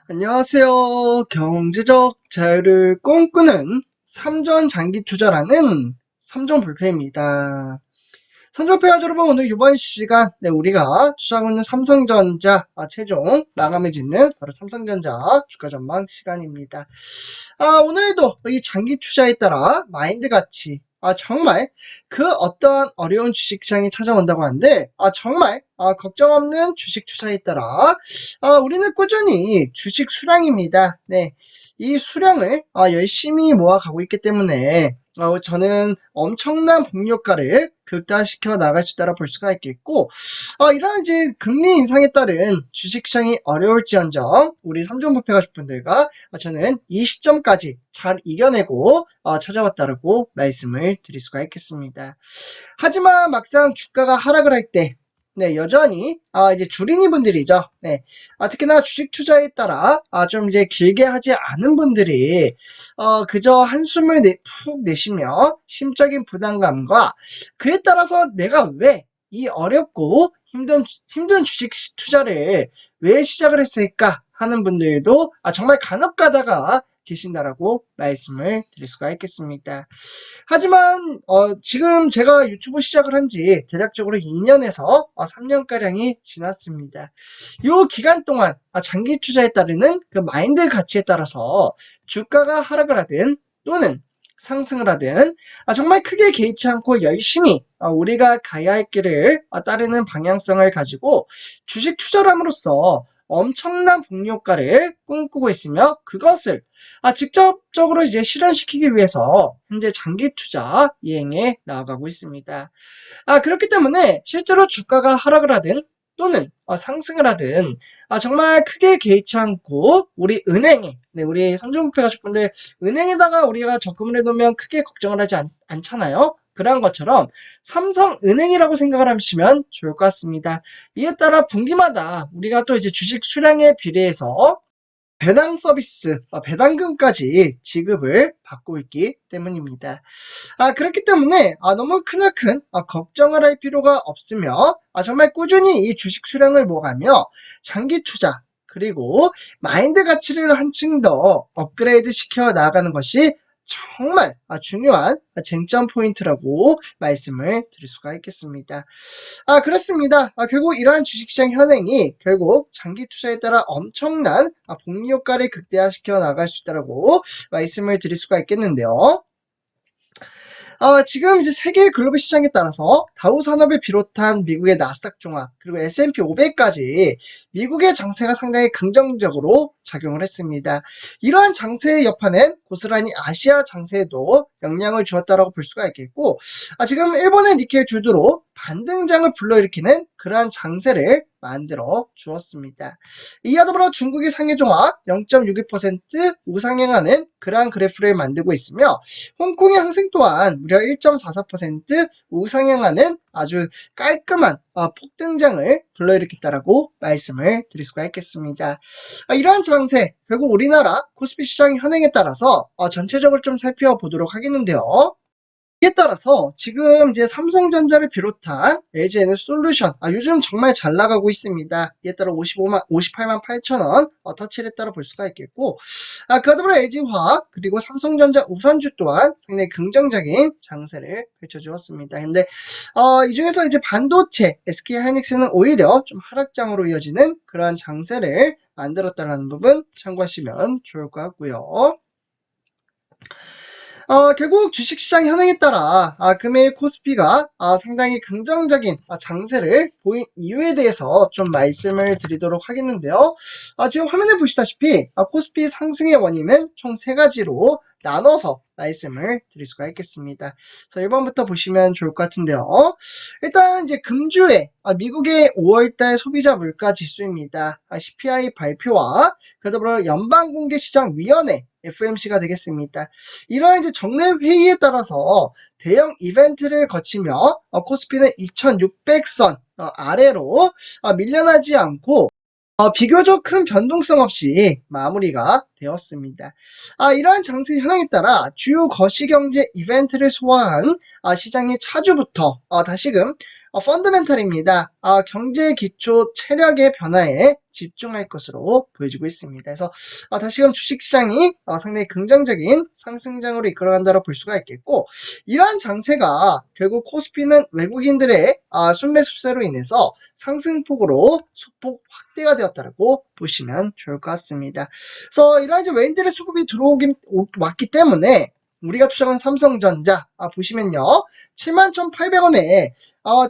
안녕하세요. 경제적 자유를 꿈꾸는 삼전 장기 투자라는 삼전불패입니다. 삼전불패 여러분, 오늘 이번 시간 우리가 투자하고 있는 삼성전자 최종 마감을 짓는 바로 삼성전자 주가 전망 시간입니다. 오늘도 이 장기 투자에 따라 마인드 가치 정말 그 어떠한 어려운 주식시장이 찾아온다고 하는데 정말 걱정 없는 주식 투자에 따라 우리는 꾸준히 주식 수량입니다. 네, 이 수량을 열심히 모아가고 있기 때문에 저는 엄청난 복리효과를 극대화시켜 나갈 수 있다고 볼 수가 있겠고, 이러한 이제 금리 인상에 따른 주식시장이 어려울지언정 우리 삼중부패 가족분들과 저는 이 시점까지 잘 이겨내고 찾아왔다라고 말씀을 드릴 수가 있겠습니다. 하지만 막상 주가가 하락을 할 때 여전히 이제 주린이 분들이죠. 특히나 주식 투자에 따라 좀 이제 길게 하지 않은 분들이 그저 한숨을 푹 내쉬며 심적인 부담감과 그에 따라서 내가 왜 이 어렵고 힘든 주식 투자를 왜 시작을 했을까 하는 분들도 정말 간혹 가다가 계신다라고 말씀을 드릴 수가 있겠습니다. 하지만 지금 제가 유튜브 시작을 한 지 대략적으로 2년에서 3년가량이 지났습니다. 이 기간 동안 장기 투자에 따르는 그 마인드 가치에 따라서 주가가 하락을 하든 또는 상승을 하든 정말 크게 개의치 않고 열심히 우리가 가야 할 길을 따르는 방향성을 가지고 주식 투자를 함으로써 엄청난 복리효과를 꿈꾸고 있으며 그것을 직접적으로 이제 실현시키기 위해서 현재 장기 투자 이행에 나아가고 있습니다. 그렇기 때문에 실제로 주가가 하락을 하든 또는 상승을 하든 정말 크게 개의치 않고 우리 은행에 우리 삼중부패 가족분들 은행에다가 우리가 적금을 해놓으면 크게 걱정을 하지 않잖아요. 그런 것처럼 삼성은행이라고 생각을 하시면 좋을 것 같습니다. 이에 따라 분기마다 우리가 또 이제 주식 수량에 비례해서 배당 서비스, 배당금까지 지급을 받고 있기 때문입니다. 그렇기 때문에 너무 크나큰 걱정을 할 필요가 없으며 정말 꾸준히 이 주식 수량을 모아가며 장기 투자 그리고 마인드 가치를 한층 더 업그레이드 시켜 나가는 것이 정말 중요한 쟁점 포인트라고 말씀을 드릴 수가 있겠습니다. 그렇습니다. 결국 이러한 주식시장 현행이 결국 장기 투자에 따라 엄청난 복리효과를 극대화시켜 나갈 수 있다고 말씀을 드릴 수가 있겠는데요. 지금 이제 세계 글로벌 시장에 따라서 다우 산업을 비롯한 미국의 나스닥 종합 그리고 S&P 500까지 미국의 장세가 상당히 긍정적으로 작용을 했습니다. 이러한 장세의 여파는 고스란히 아시아 장세에도 영향을 주었다고 볼 수가 있겠고 지금 일본의 니케이 주도로 반등장을 불러일으키는 그러한 장세를 만들어 주었습니다. 이와 더불어 중국의 상해종합 0.62% 우상향하는 그러한 그래프를 만들고 있으며 홍콩의 항생 또한 무려 1.44% 우상향하는 아주 깔끔한 폭등장을 불러일으켰다라고 말씀을 드릴 수가 있겠습니다. 이러한 장세 결국 우리나라 코스피 시장 현행에 따라서 전체적으로 좀 살펴보도록 하겠는데요. 이에 따라서 지금 이제 삼성전자를 비롯한 LG에너지솔루션 요즘 정말 잘 나가고 있습니다. 이에 따라 58만 8천원 터치를 따라 볼 수가 있겠고 그와 더불어 LG화학 그리고 삼성전자 우선주 또한 상당히 긍정적인 장세를 펼쳐주었습니다. 근데 이 중에서 이제 반도체 SK하이닉스는 오히려 좀 하락장으로 이어지는 그러한 장세를 만들었다는 부분 참고하시면 좋을 것 같고요. 결국 주식시장 현황에 따라 금일 코스피가 상당히 긍정적인 장세를 보인 이유에 대해서 좀 말씀을 드리도록 하겠는데요. 지금 화면에 보시다시피 코스피 상승의 원인은 총 3가지로 나눠서 말씀을 드릴 수가 있겠습니다. 그래서 1번부터 보시면 좋을 것 같은데요. 일단 이제 금주에 미국의 5월달 소비자 물가 지수입니다. CPI 발표와 그더불어 연방공개시장위원회 FOMC가 되겠습니다. 이러한 이제 정례 회의에 따라서 대형 이벤트를 거치며 코스피는 2600선 아래로 밀려나지 않고 비교적 큰 변동성 없이 마무리가 되었습니다. 이러한 장세 현황에 따라 주요 거시경제 이벤트를 소화한 시장의 차주부터 다시금 펀더멘털입니다. 경제 기초 체력의 변화에 집중할 것으로 보여지고 있습니다. 그래서 다시금 주식시장이 상당히 긍정적인 상승장으로 이끌어간다고 볼 수가 있겠고, 이러한 장세가 결국 코스피는 외국인들의 순매수세로 인해서 상승폭으로 소폭 확대가 되었다고 보시면 좋을 것 같습니다. 그래서 이러한 이제 외인들의 수급이 왔기 때문에 우리가 투자한 삼성전자 보시면요, 71,800원에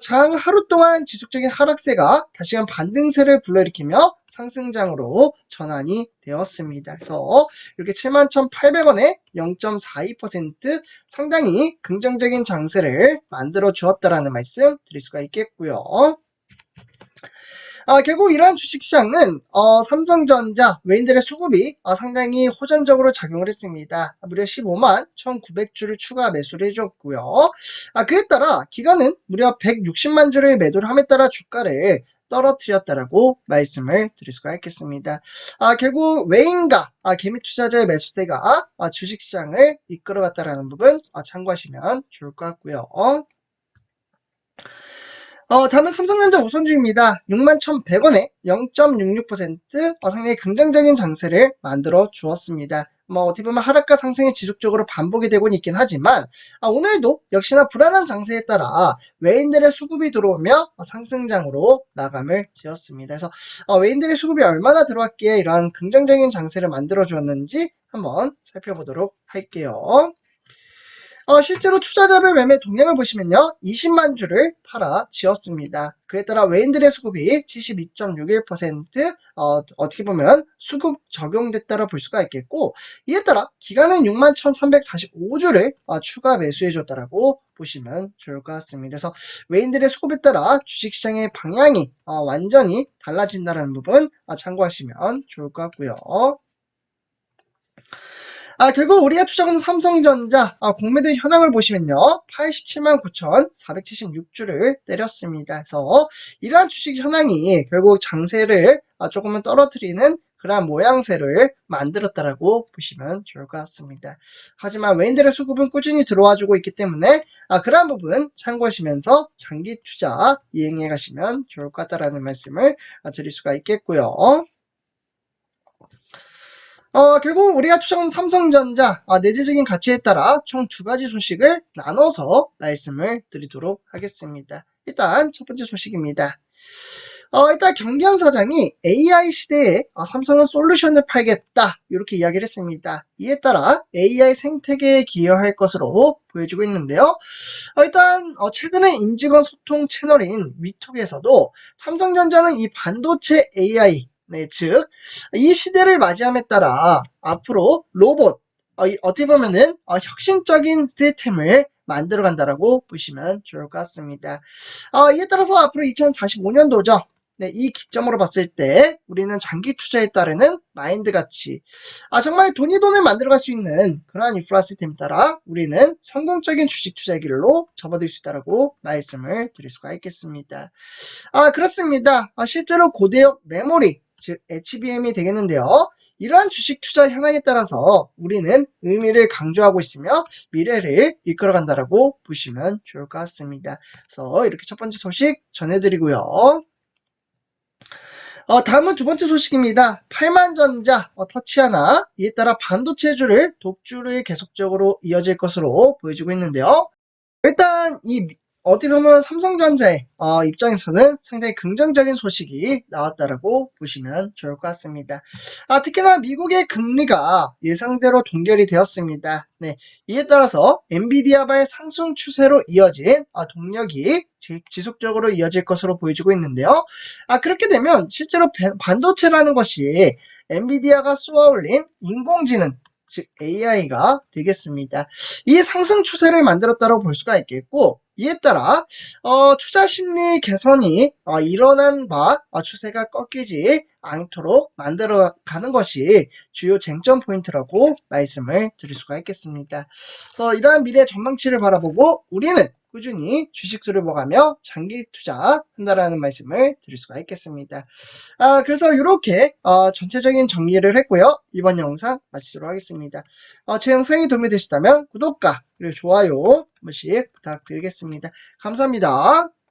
장 하루 동안 지속적인 하락세가 다시금 반등세를 불러일으키며 상승장으로 전환이 되었습니다. 그래서 이렇게 71,800원에 0.42% 상당히 긍정적인 장세를 만들어 주었다라는 말씀 드릴 수가 있겠고요. 결국 이러한 주식시장은 삼성전자 외인들의 수급이 상당히 호전적으로 작용을 했습니다. 무려 15만 1900주를 추가 매수를 해줬고요. 그에 따라 기관은 무려 160만 주를 매도를 함에 따라 주가를 떨어뜨렸다라고 말씀을 드릴 수가 있겠습니다. 결국 외인과 개미 투자자의 매수세가 주식시장을 이끌어갔다라는 부분 참고하시면 좋을 것 같고요. 다음은 삼성전자 우선주입니다. 61,100원에 0.66% 상당히 긍정적인 장세를 만들어 주었습니다. 어떻게 보면 하락과 상승이 지속적으로 반복이 되고는 있긴 하지만 오늘도 역시나 불안한 장세에 따라 외인들의 수급이 들어오며 상승장으로 마감을 지었습니다. 그래서 외인들의 수급이 얼마나 들어왔기에 이러한 긍정적인 장세를 만들어 주었는지 한번 살펴보도록 할게요. 실제로 투자자별 매매 동향을 보시면요, 20만 주를 팔아 지었습니다. 그에 따라 외인들의 수급이 72.61% 어떻게 보면 수급 적용됐다고 볼 수가 있겠고, 이에 따라 기관은 61,345주를 추가 매수해줬다라고 보시면 좋을 것 같습니다. 그래서 외인들의 수급에 따라 주식시장의 방향이 완전히 달라진다는 부분 참고하시면 좋을 것 같고요. 결국 우리가 투자하는 삼성전자 공매도 현황을 보시면요, 87만 9,476주를 때렸습니다. 그래서 이러한 주식 현황이 결국 장세를 조금은 떨어뜨리는 그러한 모양새를 만들었다라고 보시면 좋을 것 같습니다. 하지만 외인들의 수급은 꾸준히 들어와주고 있기 때문에 그러한 부분 참고하시면서 장기 투자 이행해 가시면 좋을 것 같다라는 말씀을 드릴 수가 있겠고요. 결국 우리가 투자하는 삼성전자 내재적인 가치에 따라 총 두 가지 소식을 나눠서 말씀을 드리도록 하겠습니다. 일단 첫 번째 소식입니다. 일단 경기현 사장이 AI 시대에 삼성은 솔루션을 팔겠다 이렇게 이야기를 했습니다. 이에 따라 AI 생태계에 기여할 것으로 보여지고 있는데요. 일단 최근에 인증원 소통 채널인 위톡에서도 삼성전자는 이 반도체 AI 즉 이 시대를 맞이함에 따라 앞으로 로봇 어떻게 보면은 혁신적인 시스템을 만들어 간다라고 보시면 좋을 것 같습니다. 이에 따라서 앞으로 2045년도죠. 네, 이 기점으로 봤을 때 우리는 장기 투자에 따르는 마인드 가치, 정말 돈을 만들어갈 수 있는 그러한 인프라 시스템에 따라 우리는 성공적인 주식 투자의 길로 접어들 수 있다고 말씀을 드릴 수가 있겠습니다. 그렇습니다. 실제로 고대역 메모리, 즉 HBM이 되겠는데요. 이러한 주식 투자 현황에 따라서 우리는 의미를 강조하고 있으며 미래를 이끌어간다라고 보시면 좋을 것 같습니다. 그래서 이렇게 첫 번째 소식 전해드리고요. 다음은 두 번째 소식입니다. 8만전자 터치하나, 이에 따라 반도체주를 독주를 계속적으로 이어질 것으로 보여지고 있는데요. 일단 어떻게 보면 삼성전자의 입장에서는 상당히 긍정적인 소식이 나왔다라고 보시면 좋을 것 같습니다. 특히나 미국의 금리가 예상대로 동결이 되었습니다. 네, 이에 따라서 엔비디아발 상승 추세로 이어진 동력이 지속적으로 이어질 것으로 보여지고 있는데요. 그렇게 되면 실제로 반도체라는 것이 엔비디아가 쏘아올린 인공지능, 즉 AI가 되겠습니다. 이 상승 추세를 만들었다고 볼 수가 있겠고, 이에 따라 투자 심리 개선이 일어난 바 추세가 꺾이지 않도록 만들어가는 것이 주요 쟁점 포인트라고 말씀을 드릴 수가 있겠습니다. 그래서 이러한 미래 전망치를 바라보고 우리는 꾸준히 주식 수립해가며 장기 투자한다라는 말씀을 드릴 수가 있겠습니다. 그래서 이렇게 전체적인 정리를 했고요. 이번 영상 마치도록 하겠습니다. 제 영상이 도움이 되셨다면 구독과 그리고 좋아요 한 번씩 부탁드리겠습니다. 감사합니다.